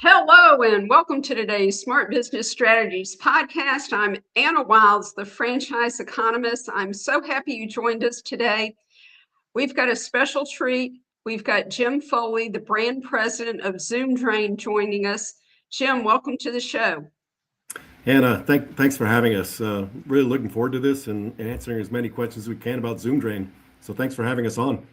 Hello and welcome to today's Smart Business Strategies podcast. I'm Anna Wilds, the franchise economist. I'm so happy you joined us today. We've got a special treat. We've got Jim Foley, the brand president of Zoom Drain, joining us. Jim, welcome to the show. Anna, thanks for having us. Really looking forward to this and answering as many questions as we can about Zoom Drain. So thanks for having us on.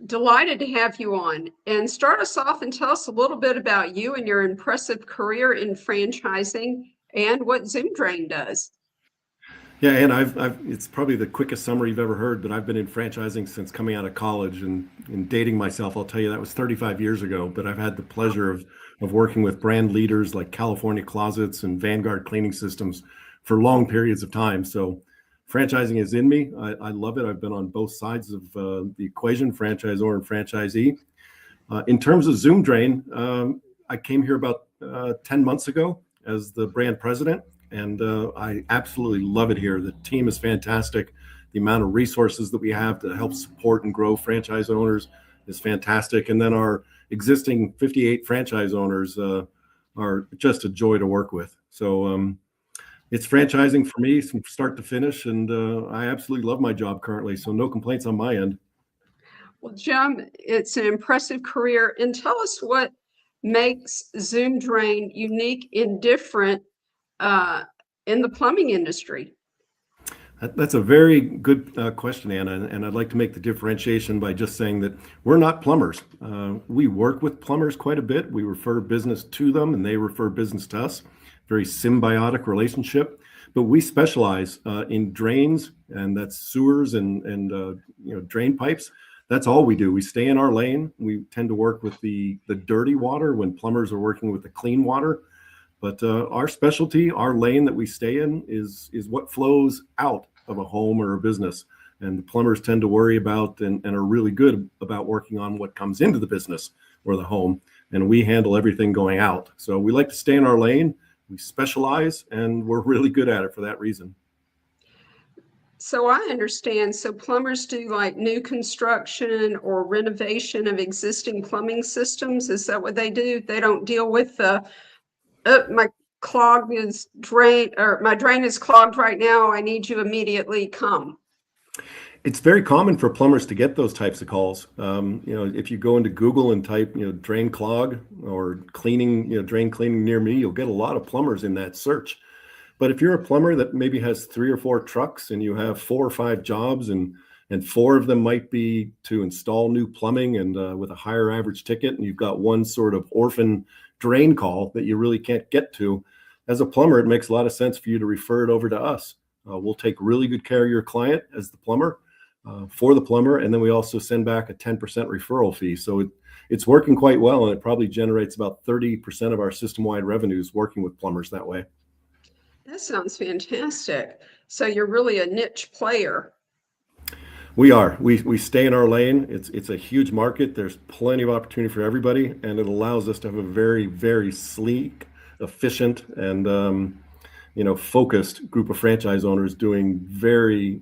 Delighted to have you on. And start us off and tell us a little bit about you and your impressive career in franchising and what Zoom Drain does. Yeah, and it's probably the quickest summary you've ever heard, but I've been in franchising since coming out of college, and in dating myself, I'll tell you that was 35 years ago, but I've had the pleasure of working with brand leaders like California Closets and Vanguard Cleaning Systems for long periods of time. So franchising is in me. I love it. I've been on both sides of the equation, franchisor and franchisee. In terms of Zoom Drain, I came here about 10 months ago as the brand president. And I absolutely love it here. The team is fantastic. The amount of resources that we have to help support and grow franchise owners is fantastic. And then our existing 58 franchise owners are just a joy to work with. So it's franchising for me from start to finish. And I absolutely love my job currently. So no complaints on my end. Well, Jim, it's an impressive career. And tell us what makes Zoom Drain unique and different in the plumbing industry? That's a very good question, Anna. And I'd like to make the differentiation by just saying that we're not plumbers. We work with plumbers quite a bit. We refer business to them and they refer business to us. Very symbiotic relationship. But we specialize in drains, and that's sewers and drain pipes. That's all we do. We stay in our lane. We tend to work with the dirty water when plumbers are working with the clean water. But our specialty, our lane that we stay in is what flows out of a home or a business. And the plumbers tend to worry about and are really good about working on what comes into the business or the home. And we handle everything going out. So we like to stay in our lane. We specialize and we're really good at it for that reason. So I understand. So plumbers do like new construction or renovation of existing plumbing systems. Is that what they do? They don't deal with my drain is clogged right now. I need you immediately come. It's very common for plumbers to get those types of calls. If you go into Google and type, drain clog or cleaning, drain cleaning near me, you'll get a lot of plumbers in that search. But if you're a plumber that maybe has 3 or 4 trucks and you have 4 or 5 jobs and 4 of them might be to install new plumbing and with a higher average ticket, and you've got one sort of orphan drain call that you really can't get to, as a plumber, it makes a lot of sense for you to refer it over to us. We'll take really good care of your client as the plumber for the plumber, and then we also send back a 10% referral fee. So it's working quite well, and it probably generates about 30% of our system-wide revenues working with plumbers that way. That sounds fantastic. So you're really a niche player. We are. We stay in our lane. It's a huge market. There's plenty of opportunity for everybody, and it allows us to have a very, very sleek, efficient, and focused group of franchise owners doing very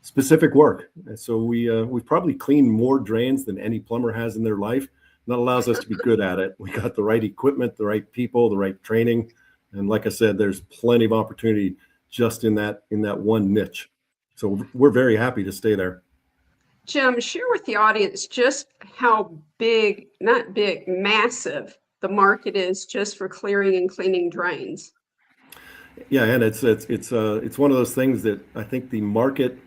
specific work. And so we probably clean more drains than any plumber has in their life. And that allows us to be good at it. We got the right equipment, the right people, the right training, and like I said, there's plenty of opportunity just in that one niche. So we're very happy to stay there. Jim, share with the audience just how big, not big, massive the market is just for clearing and cleaning drains. Yeah, and it's one of those things that I think the market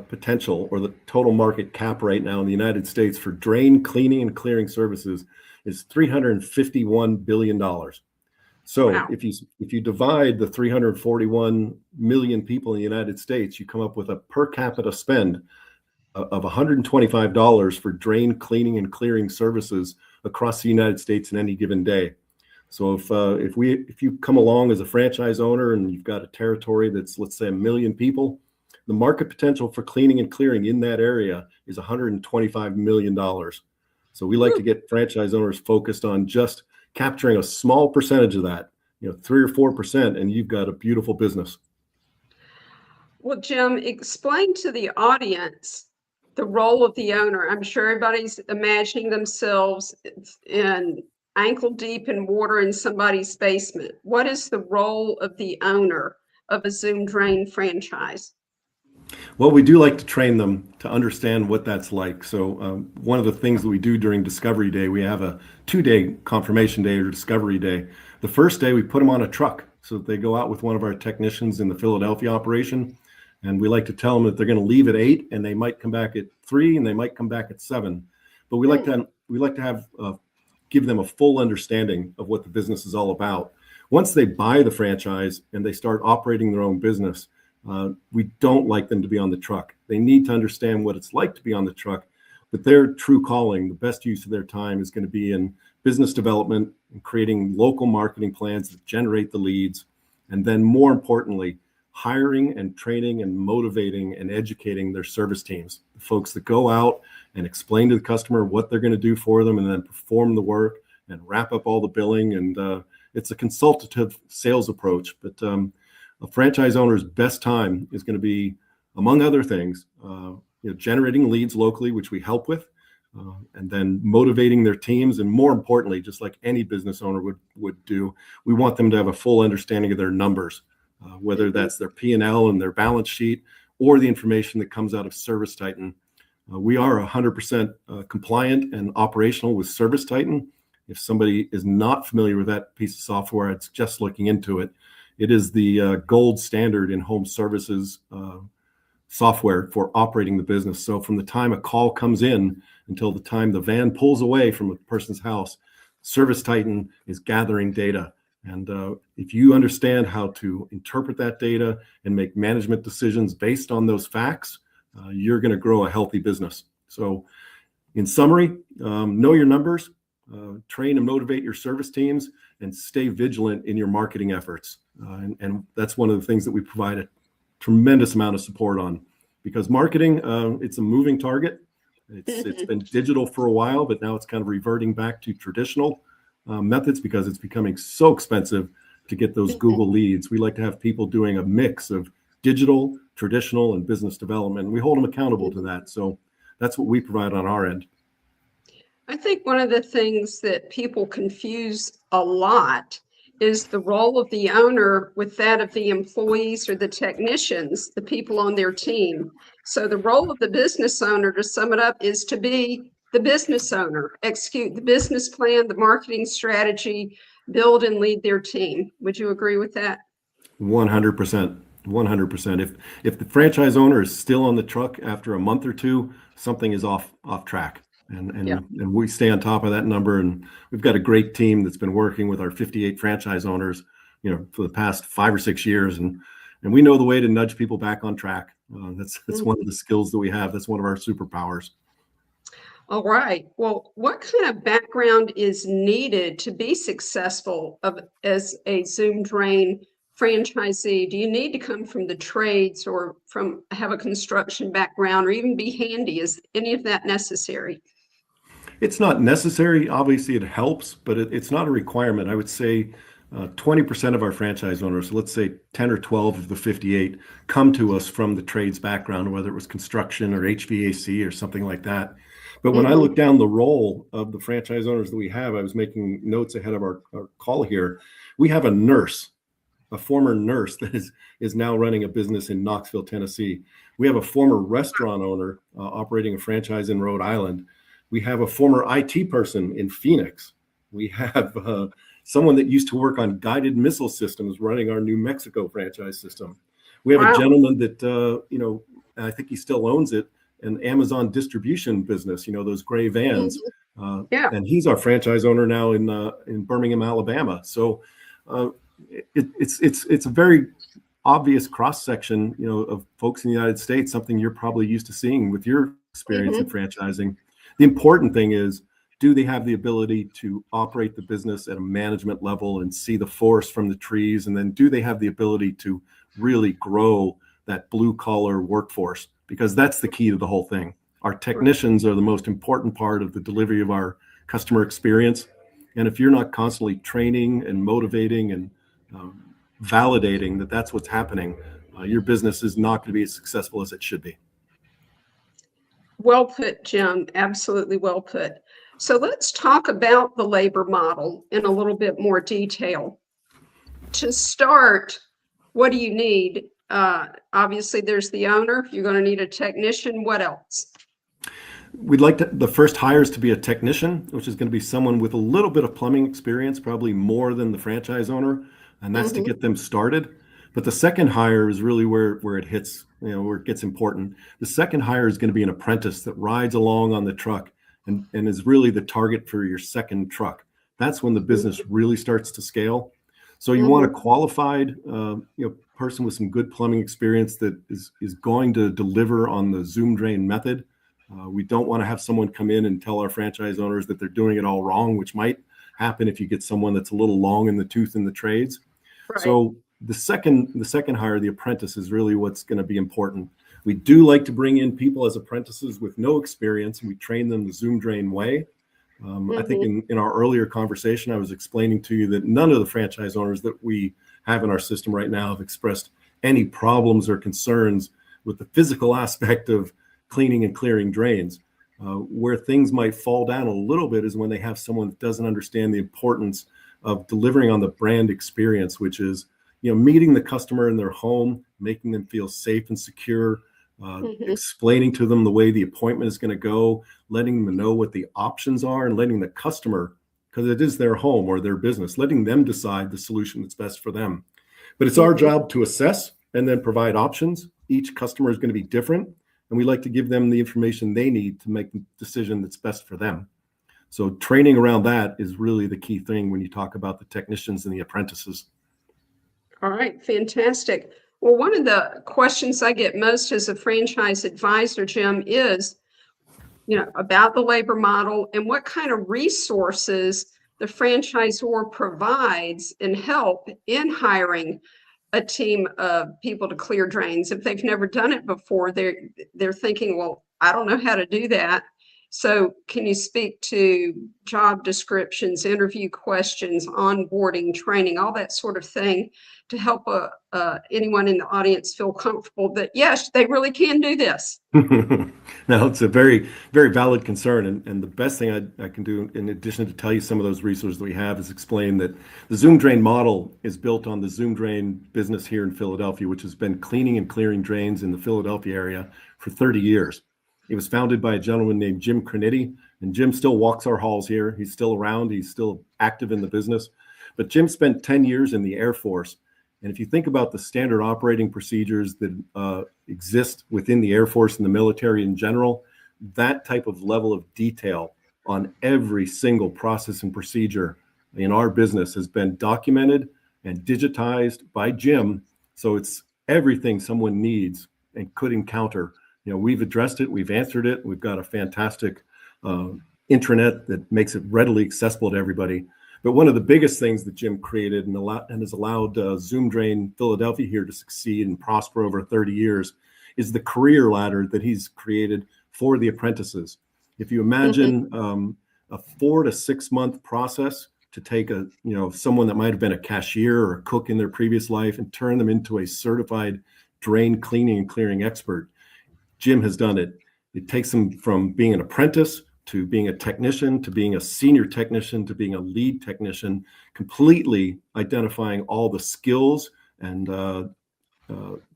potential or the total market cap right now in the United States for drain cleaning and clearing services is $351 billion. So wow. If you divide the 341 million people in the United States, you come up with a per capita spend of $125 for drain cleaning and clearing services across the United States in any given day. So if you come along as a franchise owner and you've got a territory that's, let's say, 1 million people, the market potential for cleaning and clearing in that area is $125 million. So we like to get franchise owners focused on just capturing a small percentage of that, 3 or 4%, and you've got a beautiful business. Well, Jim, explain to the audience the role of the owner. I'm sure everybody's imagining themselves in, ankle deep in water in somebody's basement. What is the role of the owner of a Zoom Drain franchise? Well, we do like to train them to understand what that's like. So, one of the things that we do during Discovery Day, we have a 2-day confirmation day or Discovery Day. The first day, we put them on a truck so that they go out with one of our technicians in the Philadelphia operation. And we like to tell them that they're going to leave at 8 and they might come back at 3 and they might come back at 7. But we like to have give them a full understanding of what the business is all about. Once they buy the franchise and they start operating their own business, we don't like them to be on the truck. They need to understand what it's like to be on the truck, but their true calling, the best use of their time is going to be in business development and creating local marketing plans that generate the leads. And then more importantly, hiring and training and motivating and educating their service teams, the folks that go out and explain to the customer what they're going to do for them and then perform the work and wrap up all the billing. And it's a consultative sales approach, but a franchise owner's best time is going to be, among other things, generating leads locally, which we help with, and then motivating their teams. And more importantly, just like any business owner would do, we want them to have a full understanding of their numbers, whether that's their P&L and their balance sheet or the information that comes out of Service Titan. We are 100% compliant and operational with Service Titan. If somebody is not familiar with that piece of software, it's just looking into it. It is the gold standard in home services software for operating the business. So from the time a call comes in until the time the van pulls away from a person's house, Service Titan is gathering data. And if you understand how to interpret that data and make management decisions based on those facts, you're going to grow a healthy business. So in summary, know your numbers, train and motivate your service teams, and stay vigilant in your marketing efforts. And that's one of the things that we provide a tremendous amount of support on, because marketing, it's a moving target. It's been digital for a while, but now it's kind of reverting back to traditional methods because it's becoming so expensive to get those Google leads. We like to have people doing a mix of digital, traditional, and business development. We hold them accountable to that. So that's what we provide on our end. I think one of the things that people confuse a lot is the role of the owner with that of the employees or the technicians, the people on their team. So the role of the business owner, to sum it up, is to be the business owner, execute the business plan, the marketing strategy, build and lead their team. Would you agree with that? 100%. 100%. If the franchise owner is still on the truck after a month or two, something is off track. And we stay on top of that number. And we've got a great team that's been working with our 58 franchise owners, for the past 5 or 6 years. And we know the way to nudge people back on track. That's one of the skills that we have. That's one of our superpowers. All right. Well, what kind of background is needed to be successful as a Zoom Drain franchisee? Do you need to come from the trades or have a construction background or even be handy? Is any of that necessary? It's not necessary. Obviously, it helps, but it's not a requirement. I would say 20% of our franchise owners, let's say 10 or 12 of the 58, come to us from the trades background, whether it was construction or HVAC or something like that. But when I look down the roll of the franchise owners that we have, I was making notes ahead of our call here. We have a nurse, a former nurse that is now running a business in Knoxville, Tennessee. We have a former restaurant owner operating a franchise in Rhode Island. We have a former IT person in Phoenix. We have someone that used to work on guided missile systems running our New Mexico franchise system. We have a gentleman that, I think he still owns it, an Amazon distribution business, those gray vans. And he's our franchise owner now in Birmingham, Alabama. So it's a very obvious cross section, of folks in the United States, something you're probably used to seeing with your experience in franchising. The important thing is, do they have the ability to operate the business at a management level and see the forest from the trees? And then do they have the ability to really grow that blue collar workforce? Because that's the key to the whole thing. Our technicians are the most important part of the delivery of our customer experience. And if you're not constantly training and motivating and validating that that's what's happening, your business is not going to be as successful as it should be. Well put, Jim. Absolutely well put. So let's talk about the labor model in a little bit more detail. To start, what do you need? Obviously, there's the owner. You're going to need a technician. What else? We'd like the first hires to be a technician, which is going to be someone with a little bit of plumbing experience, probably more than the franchise owner, and that's to get them started. But the second hire is really where it hits, where it gets important. The second hire is going to be an apprentice that rides along on the truck and is really the target for your second truck. That's when the business really starts to scale. So you want a qualified, person with some good plumbing experience that is going to deliver on the Zoom drain method. We don't want to have someone come in and tell our franchise owners that they're doing it all wrong, which might happen if you get someone that's a little long in the tooth in the trades. Right. So the second hire, the apprentice, is really what's going to be important. We do like to bring in people as apprentices with no experience, and we train them the Zoom drain way. I think in our earlier conversation, I was explaining to you that none of the franchise owners that we have in our system right now have expressed any problems or concerns with the physical aspect of cleaning and clearing drains. Where things might fall down a little bit is when they have someone that doesn't understand the importance of delivering on the brand experience, which is, meeting the customer in their home, making them feel safe and secure, explaining to them the way the appointment is going to go, letting them know what the options are, and letting the customer, because it is their home or their business, letting them decide the solution that's best for them. But it's our job to assess and then provide options. Each customer is going to be different, and we like to give them the information they need to make the decision that's best for them. So training around that is really the key thing when you talk about the technicians and the apprentices. All right, fantastic. Well, one of the questions I get most as a franchise advisor, Jim, is, about the labor model and what kind of resources the franchisor provides and help in hiring a team of people to clear drains. If they've never done it before, they're thinking, well, I don't know how to do that. So can you speak to job descriptions, interview questions, onboarding, training, all that sort of thing to help anyone in the audience feel comfortable that, yes, they really can do this? No, it's a very, very valid concern. And the best thing I can do, in addition to tell you some of those resources that we have, is explain that the Zoom Drain model is built on the Zoom Drain business here in Philadelphia, which has been cleaning and clearing drains in the Philadelphia area for 30 years. It was founded by a gentleman named Jim Crenity, and Jim still walks our halls here. He's still around. He's still active in the business. But Jim spent 10 years in the Air Force. And if you think about the standard operating procedures that exist within the Air Force and the military in general, that type of level of detail on every single process and procedure in our business has been documented and digitized by Jim. So it's everything someone needs and could encounter. We've addressed it, we've answered it. We've got a fantastic intranet that makes it readily accessible to everybody. But one of the biggest things that Jim created and has allowed Zoom Drain Philadelphia here to succeed and prosper over 30 years is the career ladder that he's created for the apprentices. If you imagine a 4 to 6 month process to take someone that might have been a cashier or a cook in their previous life and turn them into a certified drain cleaning and clearing expert, Jim has done it. It takes them from being an apprentice to being a technician, to being a senior technician, to being a lead technician, completely identifying all the skills and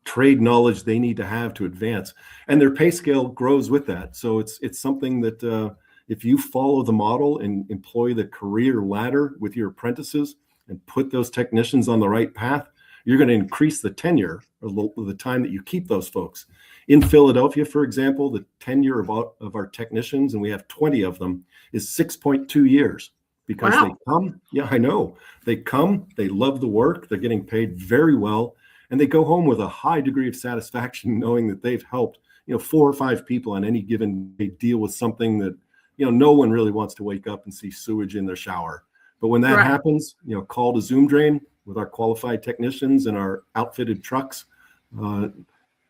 trade knowledge they need to have to advance. And their pay scale grows with that. So it's something that if you follow the model and employ the career ladder with your apprentices and put those technicians on the right path, you're going to increase the tenure or the time that you keep those folks. In Philadelphia, for example, the tenure of our technicians, and we have 20 of them, is 6.2 years because They come. Yeah, I know. They come, they love the work, they're getting paid very well, and they go home with a high degree of satisfaction knowing that they've helped, 4 or 5 people on any given day deal with something that, no one really wants to wake up and see sewage in their shower. But when that happens, call to Zoom Drain with our qualified technicians and our outfitted trucks.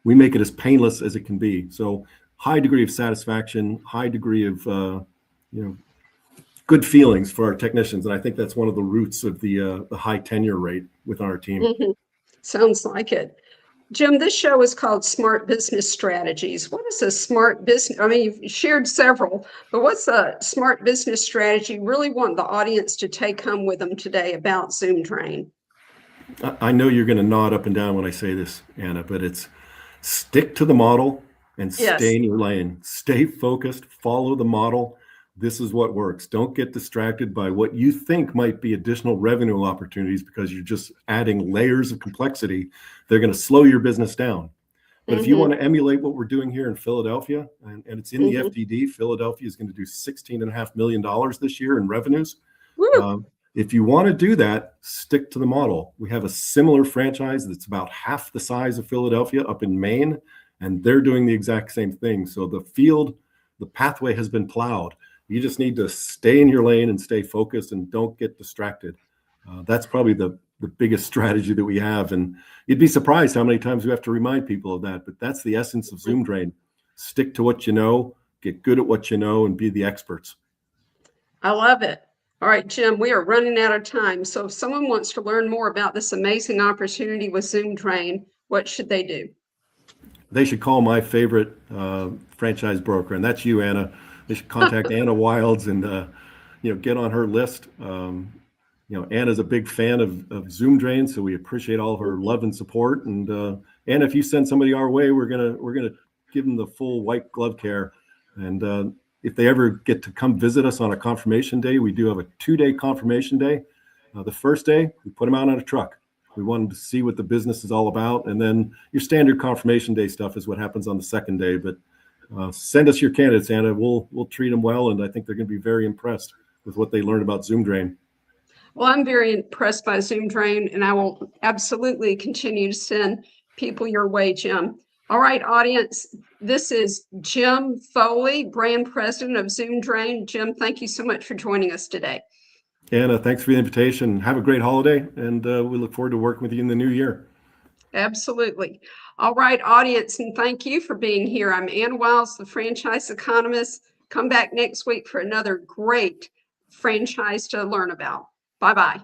We make it as painless as it can be. So high degree of satisfaction, high degree of good feelings for our technicians, and I think that's one of the roots of the high tenure rate within our team. Sounds like it. Jim, this show is called Smart Business Strategies. What is a smart business? I mean, you've shared several, but what's a smart business strategy you really want the audience to take home with them today about Zoom Drain? I know you're going to nod up and down when I say this, Anna, but it's stick to the model and Yes. stay in your lane. Stay focused, follow the model. This is what works. Don't get distracted by what you think might be additional revenue opportunities because you're just adding layers of complexity. They're going to slow your business down. But if you want Mm-hmm. to emulate what we're doing here in Philadelphia, and it's in the Mm-hmm. FDD, Philadelphia is going to do $16.5 million this year in revenues. Woo. If you want to do that, stick to the model. We have a similar franchise that's about half the size of Philadelphia up in Maine, and they're doing the exact same thing. So the pathway has been plowed. You just need to stay in your lane and stay focused and don't get distracted. That's probably the biggest strategy that we have. And you'd be surprised how many times we have to remind people of that. But that's the essence of Zoom Drain. Stick to what you know, get good at what you know, and be the experts. I love it. All right, Jim, we are running out of time. So if someone wants to learn more about this amazing opportunity with Zoom Drain, what should they do? They should call my favorite franchise broker, and that's you, Anna. They should contact Anna Wilds and get on her list. Anna's a big fan of Zoom Drain, so we appreciate all of her love and support. And Anna, if you send somebody our way, we're gonna give them the full white glove care. And if they ever get to come visit us on a confirmation day, we do have a 2-day confirmation day. The first day, we put them out on a truck. We wanted to see what the business is all about. And then your standard confirmation day stuff is what happens on the second day. But send us your candidates, Anna. We'll treat them well. And I think they're going to be very impressed with what they learned about Zoom Drain. Well, I'm very impressed by Zoom Drain, and I will absolutely continue to send people your way, Jim. All right, audience, this is Jim Foley, brand president of Zoom Drain. Jim, thank you so much for joining us today. Anna, thanks for the invitation. Have a great holiday, and we look forward to working with you in the new year. Absolutely. All right, audience, and thank you for being here. I'm Ann Wiles, the franchise economist. Come back next week for another great franchise to learn about. Bye-bye.